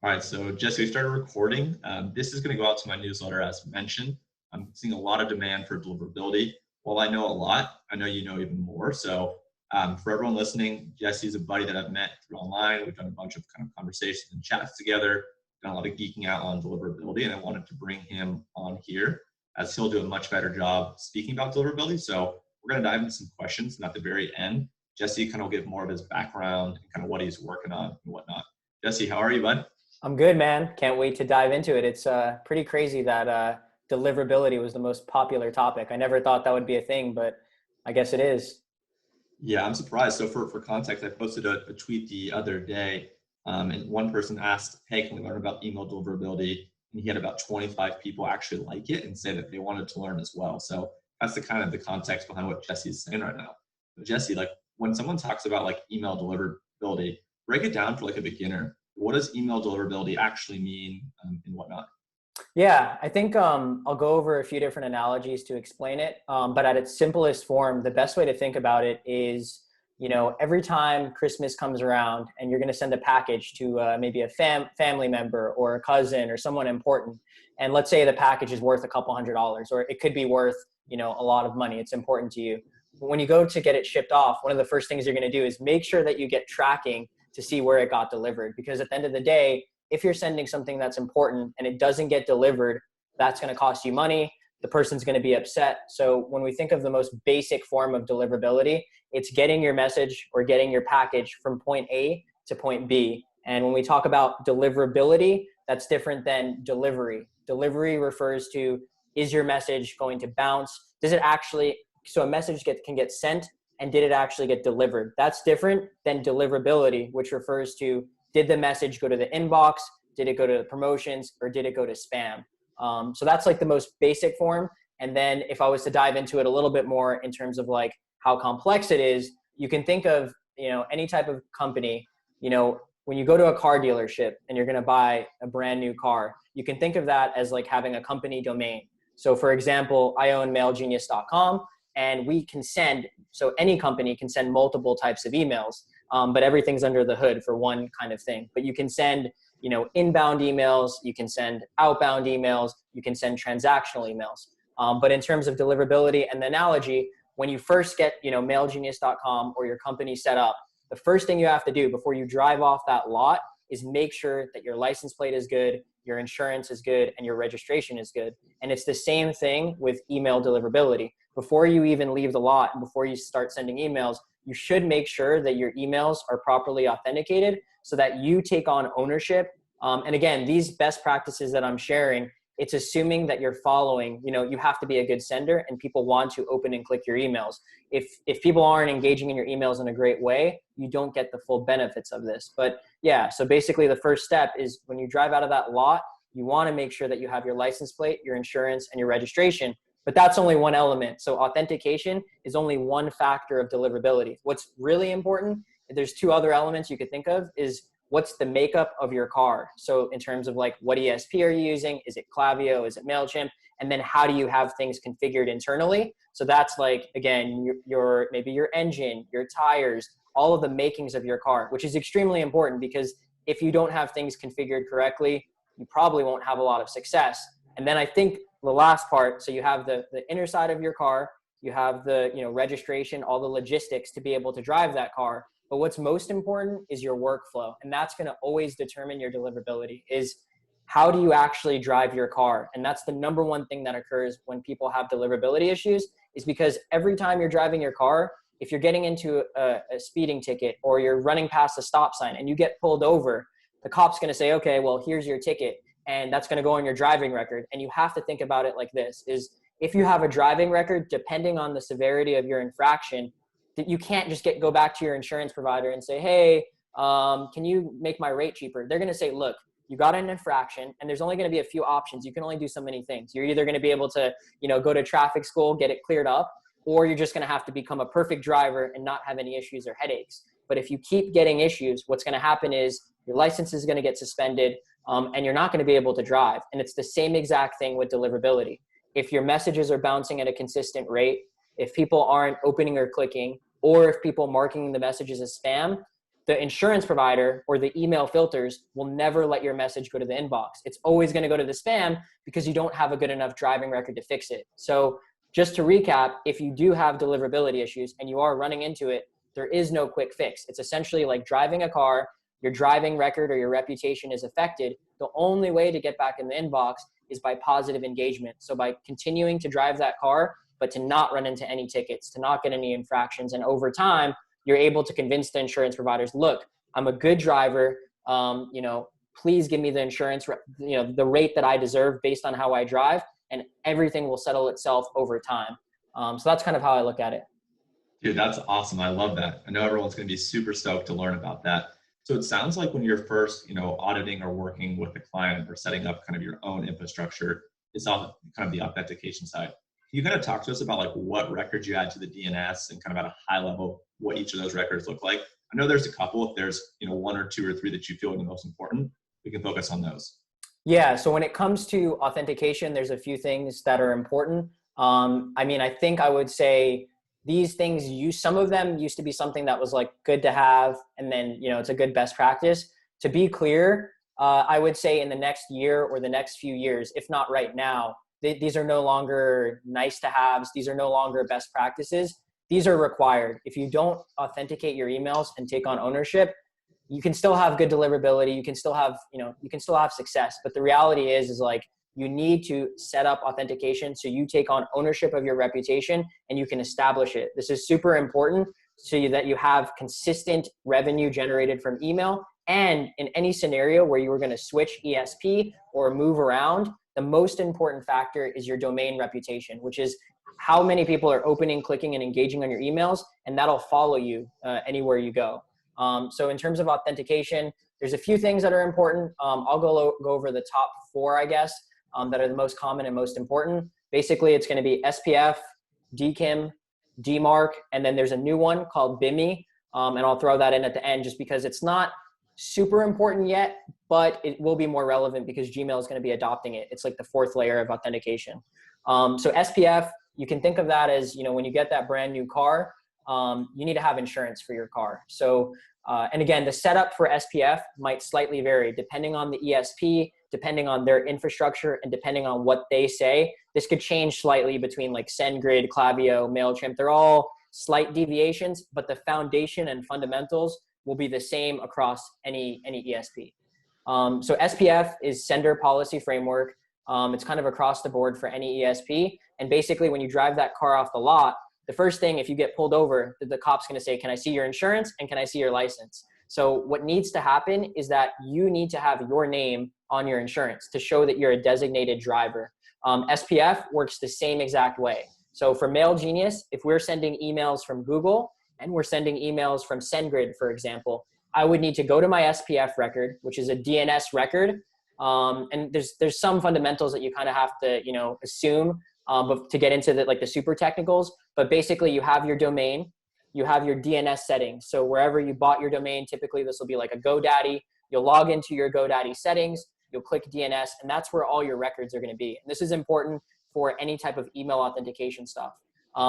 All right, so Jesse, we started recording. This is going to go out to my newsletter as mentioned. I'm seeing a lot of demand for deliverability. While I know a lot, I know you know even more. So for everyone listening, Jesse's a buddy that I've met through online. We've done a bunch of kind of conversations and chats together, done a lot of geeking out on deliverability, and I wanted to bring him on here as he'll do a much better job speaking about deliverability. So we're going to dive into some questions, and at the very end, Jesse kind of will give more of his background and kind of what he's working on and whatnot. Jesse, how are you, bud? I'm good, man. Can't wait to dive into it. It's pretty crazy that deliverability was the most popular topic. I never thought that would be a thing, but I guess it is. Yeah, I'm surprised. So for context, I posted a tweet the other day, and one person asked, hey, can we learn about email deliverability? And he had about 25 people actually like it and say that they wanted to learn as well. So that's the kind of the context behind what Jesse is saying right now. But Jesse, like when someone talks about like email deliverability, break it down for like a beginner. What does email deliverability actually mean and whatnot? Yeah, I think I'll go over a few different analogies to explain it. But at its simplest form, the best way to think about it is, every time Christmas comes around and you're going to send a package to maybe a family member or a cousin or someone important, and let's say the package is worth a couple $100, or it could be worth, a lot of money. It's important to you. But when you go to get it shipped off, one of the first things you're going to do is make sure that you get tracking to see where it got delivered. Because at the end of the day, if you're sending something that's important and it doesn't get delivered, that's going to cost you money. The person's going to be upset. So when we think of the most basic form of deliverability, it's getting your message or getting your package from point A to point B. And when we talk about deliverability, that's different than delivery. Delivery refers to, is your message going to bounce? Does it actually, so a message can get sent, and did it actually get delivered? That's different than deliverability, which refers to, did the message go to the inbox? Did it go to the promotions, or did it go to spam? So that's like the most basic form. And then if I was to dive into it a little bit more in terms of like how complex it is, you can think of, any type of company, when you go to a car dealership and you're going to buy a brand new car, you can think of that as like having a company domain. So for example, I own Mailgenius.com, and we can send, so any company can send multiple types of emails, but everything's under the hood for one kind of thing. But you can send, inbound emails, you can send outbound emails, you can send transactional emails. But in terms of deliverability and the analogy, when you first get, Mailgenius.com or your company set up, the first thing you have to do before you drive off that lot is make sure that your license plate is good, your insurance is good, and your registration is good. And it's the same thing with email deliverability. Before you even leave the lot and before you start sending emails, you should make sure that your emails are properly authenticated so that you take on ownership. And again, these best practices that I'm sharing, it's assuming that you're following, you have to be a good sender and people want to open and click your emails. If people aren't engaging in your emails in a great way, you don't get the full benefits of this. But yeah, so basically the first step is when you drive out of that lot, you want to make sure that you have your license plate, your insurance, and your registration. But that's only one element. So authentication is only one factor of deliverability. What's really important, there's two other elements you could think of, is what's the makeup of your car. So in terms of like, what ESP are you using? Is it Klaviyo? Is it MailChimp? And then how do you have things configured internally? So that's like, again, maybe your engine, your tires, all of the makings of your car, which is extremely important because if you don't have things configured correctly, you probably won't have a lot of success. And then I think the last part, so you have the inner side of your car, you have the registration, all the logistics to be able to drive that car. But what's most important is your workflow. And that's going to always determine your deliverability, is how do you actually drive your car? And that's the number one thing that occurs when people have deliverability issues, is because every time you're driving your car, if you're getting into a speeding ticket or you're running past a stop sign and you get pulled over, the cop's going to say, okay, well, here's your ticket. And that's going to go on your driving record. And you have to think about it like this, is if you have a driving record, depending on the severity of your infraction, that you can't just go back to your insurance provider and say, hey, can you make my rate cheaper? They're going to say, look, you got an infraction and there's only going to be a few options. You can only do so many things. You're either going to be able to, go to traffic school, get it cleared up, or you're just going to have to become a perfect driver and not have any issues or headaches. But if you keep getting issues, what's going to happen is your license is going to get suspended, and you're not going to be able to drive. And it's the same exact thing with deliverability. If your messages are bouncing at a consistent rate, if people aren't opening or clicking, or if people marking the messages as spam, the insurance provider or the email filters will never let your message go to the inbox. It's always going to go to the spam because you don't have a good enough driving record to fix it. So just to recap, if you do have deliverability issues and you are running into it, there is no quick fix. It's essentially like driving a car. Your driving record or your reputation is affected. The only way to get back in the inbox is by positive engagement. So by continuing to drive that car, but to not run into any tickets, to not get any infractions. And over time, you're able to convince the insurance providers, look, I'm a good driver. Please give me the insurance, the rate that I deserve based on how I drive, and everything will settle itself over time. So that's kind of how I look at it. Dude, that's awesome. I love that. I know everyone's going to be super stoked to learn about that. So it sounds like when you're first, auditing or working with a client or setting up kind of your own infrastructure, it's on kind of the authentication side. Can you kind of talk to us about like what records you add to the DNS and kind of at a high level, what each of those records look like? I know there's a couple. If there's, one or two or three that you feel are the most important, we can focus on those. Yeah. So when it comes to authentication, there's a few things that are important. I think I would say these things, some of them used to be something that was like good to have. And then, it's a good best practice. To be clear, I would say in the next year or the next few years, if not right now, these are no longer nice to haves. These are no longer best practices. These are required. If you don't authenticate your emails and take on ownership, you can still have good deliverability. You can still have, success. But the reality is like, you need to set up authentication so you take on ownership of your reputation and you can establish it. This is super important so that you have consistent revenue generated from email. And in any scenario where you were going to switch ESP or move around, the most important factor is your domain reputation, which is how many people are opening, clicking, and engaging on your emails, and that'll follow you anywhere you go. So in terms of authentication, there's a few things that are important. I'll go over the top 4, I guess, that are the most common and most important. Basically, it's going to be SPF, DKIM, DMARC, and then there's a new one called BiMI, and I'll throw that in at the end just because it's not super important yet, but it will be more relevant because Gmail is going to be adopting it. It's like the 4th layer of authentication. So SPF, you can think of that as, when you get that brand new car, you need to have insurance for your car. So, and again, the setup for SPF might slightly vary depending on the ESP, depending on their infrastructure, and depending on what they say. This could change slightly between like SendGrid, Klaviyo, MailChimp. They're all slight deviations, but the foundation and fundamentals will be the same across any ESP. So SPF is Sender Policy Framework. It's kind of across the board for any ESP. And basically, when you drive that car off the lot, the first thing, if you get pulled over, the cop's going to say, can I see your insurance and can I see your license? So what needs to happen is that you need to have your name on your insurance to show that you're a designated driver. SPF works the same exact way. So for Mailgenius, if we're sending emails from Google and we're sending emails from SendGrid, for example, I would need to go to my SPF record, which is a DNS record. And there's some fundamentals that you kind of have to, assume but to get into the super technicals. But basically, you have your domain, you have your DNS settings. So wherever you bought your domain, typically this will be like a GoDaddy. You'll log into your GoDaddy settings, you'll click DNS, and that's where all your records are going to be. And this is important for any type of email authentication stuff.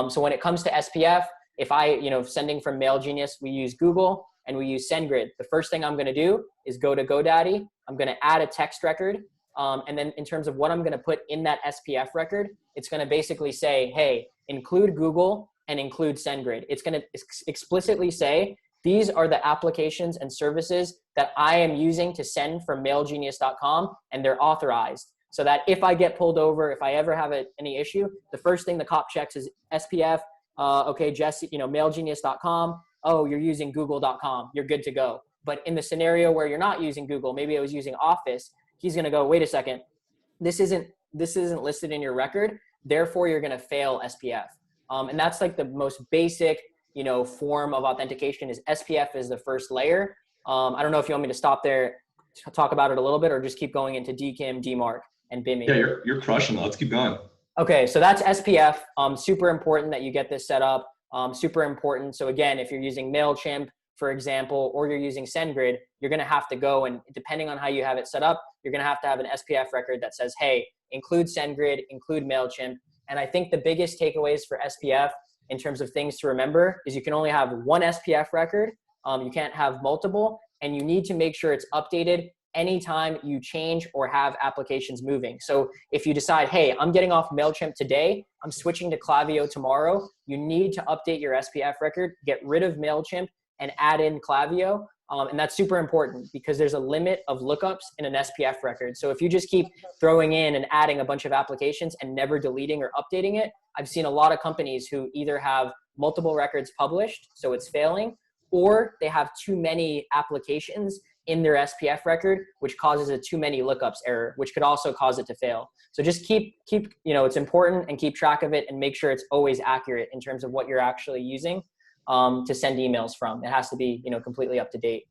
So when it comes to SPF, if sending from Mailgenius, we use Google and we use SendGrid. The first thing I'm going to do is go to GoDaddy. I'm going to add a text record. And then in terms of what I'm going to put in that SPF record, it's going to basically say, hey, include Google and include SendGrid. It's going to explicitly say, these are the applications and services that I am using to send from mailgenius.com, and they're authorized. So that if I get pulled over, if I ever have any issue, the first thing the cop checks is SPF, okay, Jesse, mailgenius.com. Oh, you're using google.com. You're good to go. But in the scenario where you're not using Google, maybe I was using Office, he's going to go, wait a second, this isn't listed in your record. Therefore, you're going to fail SPF. And that's like the most basic, form of authentication is SPF is the first layer. I don't know if you want me to stop there, talk about it a little bit, or just keep going into DKIM, DMARC, and BiMI. Yeah, you're crushing it. Let's keep going. Okay, so that's SPF. Super important that you get this set up. Super important. So again, if you're using MailChimp, for example, or you're using SendGrid, you're going to have to go, and depending on how you have it set up, you're going to have an SPF record that says, hey, include SendGrid, include MailChimp. And I think the biggest takeaways for SPF in terms of things to remember is you can only have one SPF record You can't have multiple, and you need to make sure it's updated anytime you change or have applications moving. So if you decide, hey, I'm getting off MailChimp today, I'm switching to Klaviyo tomorrow, you need to update your SPF record, get rid of MailChimp and add in Klaviyo. And that's super important because there's a limit of lookups in an SPF record. So if you just keep throwing in and adding a bunch of applications and never deleting or updating it, I've seen a lot of companies who either have multiple records published, so it's failing, or they have too many applications in their SPF record, which causes a too many lookups error, which could also cause it to fail. So just keep, it's important, and keep track of it and make sure it's always accurate in terms of what you're actually using to send emails from. It has to be, completely up to date.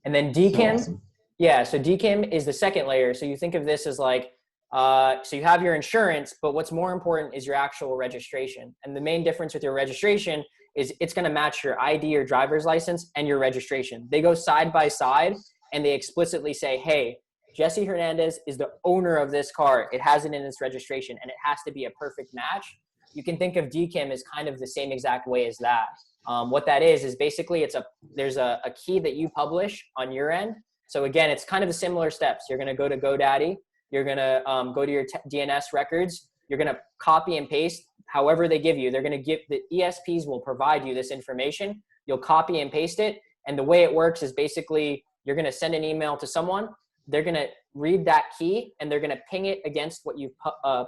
And then DKIM, Awesome. Yeah, so DKIM is the second layer. So you think of this as like, so you have your insurance, but what's more important is your actual registration. And the main difference with your registration is it's going to match your ID or driver's license and your registration. They go side by side, and they explicitly say, hey, Jesse Hernandez is the owner of this car. It has it in its registration, and it has to be a perfect match. You can think of DKIM as kind of the same exact way as that. What that is basically there's a key that you publish on your end. So again, it's kind of the similar steps. You're going to go to GoDaddy. You're going to go to your DNS records. You're going to copy and paste however they give you. They're going to give, the ESPs will provide you this information. You'll copy and paste it. And the way it works is basically you're going to send an email to someone. They're going to read that key, and they're going to ping it against what you've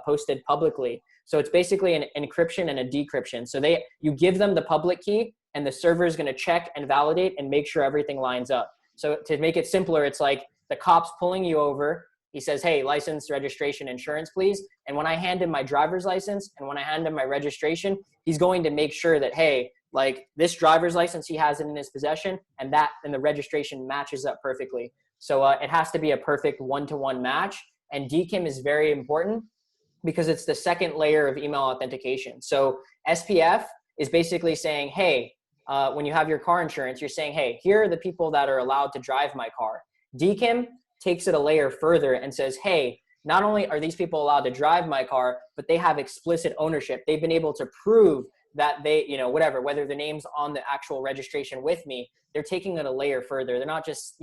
posted publicly. So it's basically an encryption and a decryption. So you give them the public key, and the server is going to check and validate and make sure everything lines up. So to make it simpler, it's like the cop's pulling you over. He says, hey, license, registration, insurance, please. And when I hand him my driver's license and when I hand him my registration, he's going to make sure that, hey, like this driver's license, he has it in his possession, and the registration matches up perfectly. So it has to be a perfect one-to-one match. And DKIM is very important because it's the second layer of email authentication. So SPF is basically saying, hey, when you have your car insurance, you're saying, hey, here are the people that are allowed to drive my car. DKIM takes it a layer further and says, hey, not only are these people allowed to drive my car, but they have explicit ownership. They've been able to prove that they, whether the name's on the actual registration with me, they're taking it a layer further. They're not just,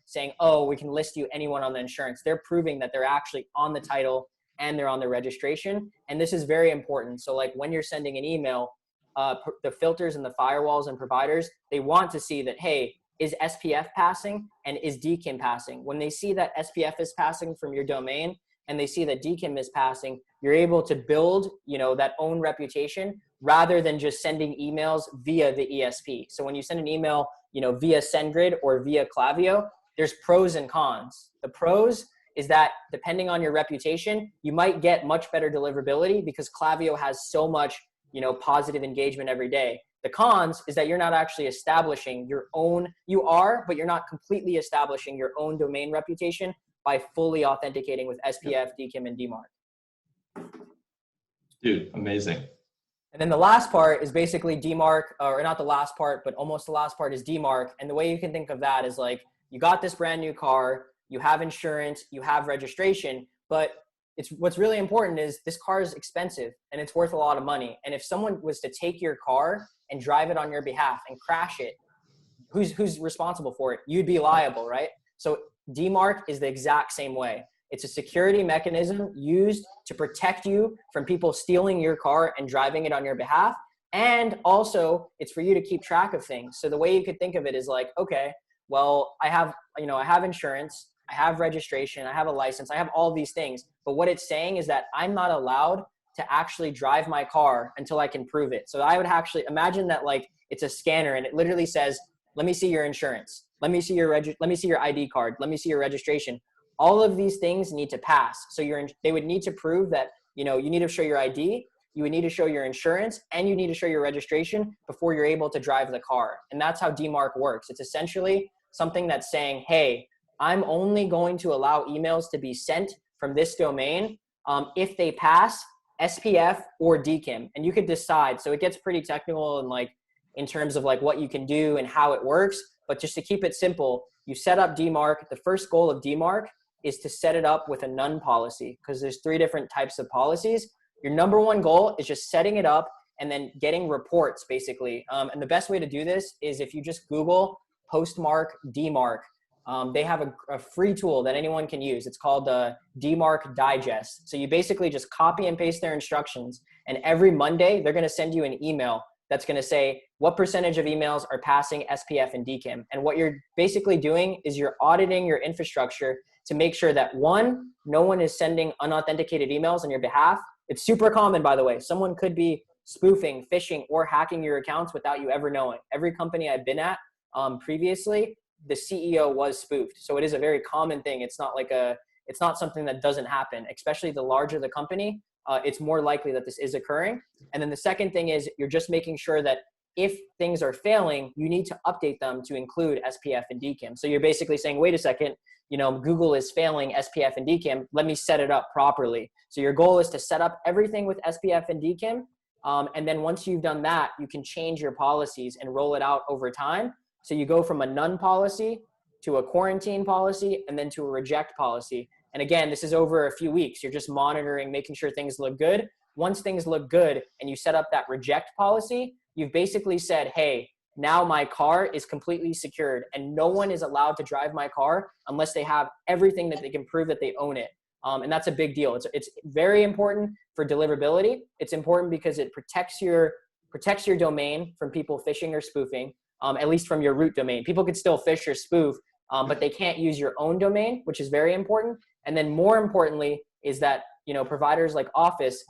saying, oh, we can list you anyone on the insurance. They're proving that they're actually on the title and they're on the registration. And this is very important. So like when you're sending an email, the filters and the firewalls and providers, they want to see that, hey, is SPF passing and is DKIM passing? When they see that SPF is passing from your domain and they see that DKIM is passing, you're able to build, that own reputation rather than just sending emails via the ESP. So when you send an email, via SendGrid or via Klaviyo, there's pros and cons. The pros is that depending on your reputation, you might get much better deliverability because Klaviyo has so much, positive engagement every day. The cons is that you're not actually establishing your own, but you're not completely establishing your own domain reputation by fully authenticating with SPF, DKIM, and DMARC. Dude, amazing. And then the last part is basically DMARC, or not the last part, but almost the last part is DMARC. And the way you can think of that is like, you got this brand new car, you have insurance, you have registration, but what's really important is this car is expensive and it's worth a lot of money. And if someone was to take your car and drive it on your behalf and crash it, who's responsible for it? You'd be liable, right? So DMARC is the exact same way. It's a security mechanism used to protect you from people stealing your car and driving it on your behalf. And also it's for you to keep track of things. So the way you could think of it is like, okay, well, I have insurance, I have registration, I have a license, I have all these things. But what it's saying is that I'm not allowed to actually drive my car until I can prove it. So I would actually imagine that like it's a scanner and it literally says, let me see your insurance. Let me see your ID card. Let me see your registration. All of these things need to pass. So they would need to prove that, you need to show your ID, you would need to show your insurance, and you need to show your registration before you're able to drive the car. And that's how DMARC works. It's essentially something that's saying, hey, I'm only going to allow emails to be sent from this domain if they pass SPF or DKIM. And you could decide. So it gets pretty technical and like in terms of like what you can do and how it works. But just to keep it simple, you set up DMARC. The first goal of DMARC is to set it up with a none policy because there's 3 different types of policies. Your number one goal is just setting it up and then getting reports basically. And the best way to do this is if you just Google postmark DMARC. They have a free tool that anyone can use. It's called the DMARC Digest. So you basically just copy and paste their instructions, and every Monday they're going to send you an email that's going to say what percentage of emails are passing SPF and DKIM. And what you're basically doing is you're auditing your infrastructure to make sure that, one, no one is sending unauthenticated emails on your behalf. It's super common, by the way. Someone could be spoofing, phishing, or hacking your accounts without you ever knowing. Every company I've been at previously, the CEO was spoofed. So it is a very common thing. It's not something that doesn't happen, especially the larger the company. It's more likely that this is occurring. And then the second thing is you're just making sure that if things are failing, you need to update them to include SPF and DKIM. So you're basically saying, wait a second, Google is failing SPF and DKIM. Let me set it up properly. So your goal is to set up everything with SPF and DKIM. And then once you've done that, you can change your policies and roll it out over time. So you go from a none policy to a quarantine policy and then to a reject policy. And again, this is over a few weeks. You're just monitoring, making sure things look good. Once things look good and you set up that reject policy, you've basically said, hey, now my car is completely secured and no one is allowed to drive my car unless they have everything that they can prove that they own it. And that's a big deal. It's very important for deliverability. It's important because it protects your domain from people phishing or spoofing, at least from your root domain. People could still phish or spoof, but they can't use your own domain, which is very important. And then more importantly is that, providers like Office,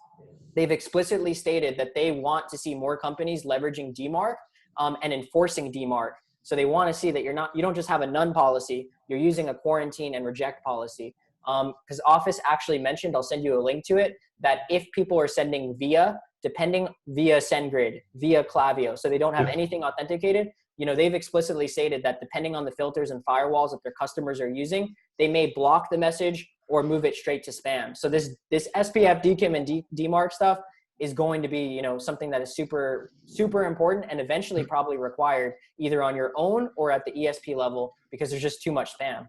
they've explicitly stated that they want to see more companies leveraging DMARC and enforcing DMARC. So they want to see that you don't just have a none policy, you're using a quarantine and reject policy. Because Office actually mentioned, I'll send you a link to it, that if people are sending via SendGrid, via Klaviyo, so they don't have anything authenticated, they've explicitly stated that depending on the filters and firewalls that their customers are using, they may block the message or move it straight to spam. So this SPF, DKIM, and DMARC stuff is going to be, something that is super, super important and eventually probably required either on your own or at the ESP level because there's just too much spam.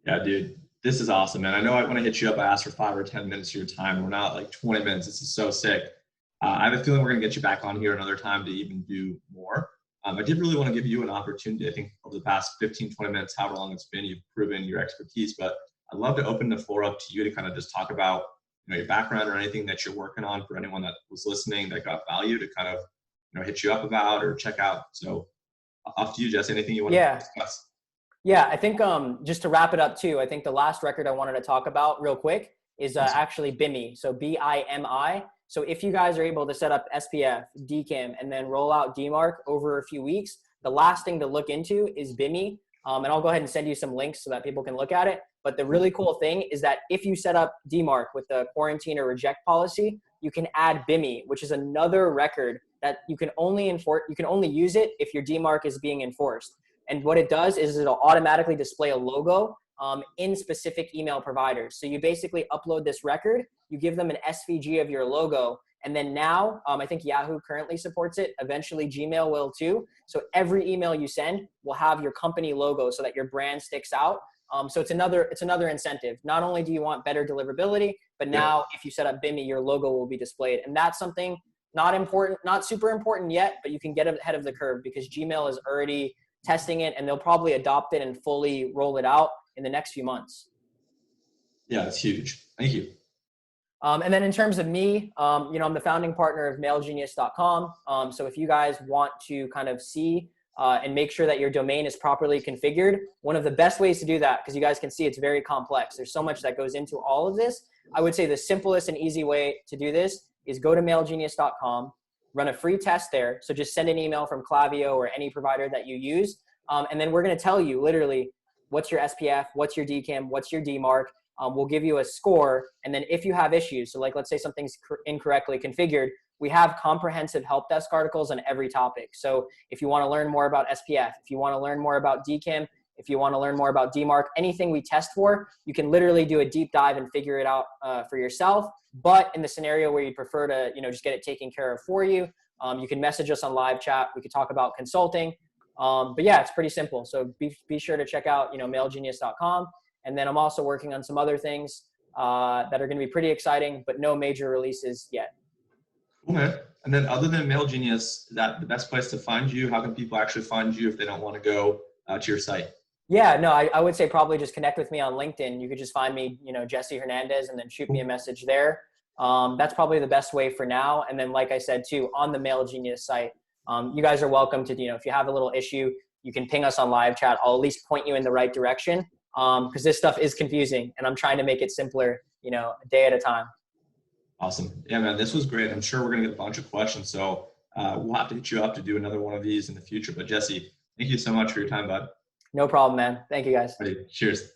Yeah, dude, this is awesome, man. I know I want to hit you up. I asked for 5 or 10 minutes of your time. We're not like 20 minutes. This is so sick. I have a feeling we're going to get you back on here another time to even do more. I did really want to give you an opportunity. I think over the past 15, 20 minutes, however long it's been, you've proven your expertise, but I'd love to open the floor up to you to kind of just talk about your background or anything that you're working on for anyone that was listening that got value to kind of hit you up about or check out. So off to you, Jess. Anything you want to discuss? Yeah, I think just to wrap it up too, I think the last record I wanted to talk about real quick is actually BiMI. So BIMI. So if you guys are able to set up SPF, DKIM, and then roll out DMARC over a few weeks, the last thing to look into is BiMI. And I'll go ahead and send you some links so that people can look at it. But the really cool thing is that if you set up DMARC with the quarantine or reject policy, you can add BiMI, which is another record that you can only use it if your DMARC is being enforced. And what it does is it'll automatically display a logo in specific email providers. So you basically upload this record, you give them an SVG of your logo, and then now I think Yahoo currently supports it. Eventually Gmail will too. So every email you send will have your company logo so that your brand sticks out. So it's another incentive. Not only do you want better deliverability, but now if you set up BiMI, your logo will be displayed. And that's something not super important yet, but you can get ahead of the curve because Gmail is already testing it and they'll probably adopt it and fully roll it out in the next few months. Yeah, that's huge. Thank you. And then in terms of me, I'm the founding partner of Mailgenius.com. So if you guys want to kind of see and make sure that your domain is properly configured, one of the best ways to do that, because you guys can see it's very complex. There's so much that goes into all of this. I would say the simplest and easy way to do this is go to Mailgenius.com, run a free test there. So just send an email from Klaviyo or any provider that you use. And then we're going to tell you literally what's your SPF, what's your DKIM, what's your DMARC. We'll give you a score. And then if you have issues, so like let's say something's incorrectly configured, we have comprehensive help desk articles on every topic. So if you want to learn more about SPF, if you want to learn more about DKIM, if you want to learn more about DMARC, anything we test for, you can literally do a deep dive and figure it out for yourself. But in the scenario where you prefer to, just get it taken care of for you, you can message us on live chat. We could talk about consulting. But yeah, it's pretty simple. So be sure to check out, mailgenius.com. And then I'm also working on some other things that are going to be pretty exciting, but no major releases yet. Cool, man. And then other than Mailgenius, is that the best place to find you? How can people actually find you if they don't want to go to your site? Yeah, no, I would say probably just connect with me on LinkedIn. You could just find me, Jesse Hernandez, and then shoot me a message there. That's probably the best way for now. And then, like I said, too, on the Mailgenius site, you guys are welcome to, if you have a little issue, you can ping us on live chat. I'll at least point you in the right direction because this stuff is confusing and I'm trying to make it simpler, a day at a time. Awesome. Yeah, man, this was great. I'm sure we're going to get a bunch of questions. So we'll have to hit you up to do another one of these in the future. But Jesse, thank you so much for your time, bud. No problem, man. Thank you, guys. Ready. Cheers.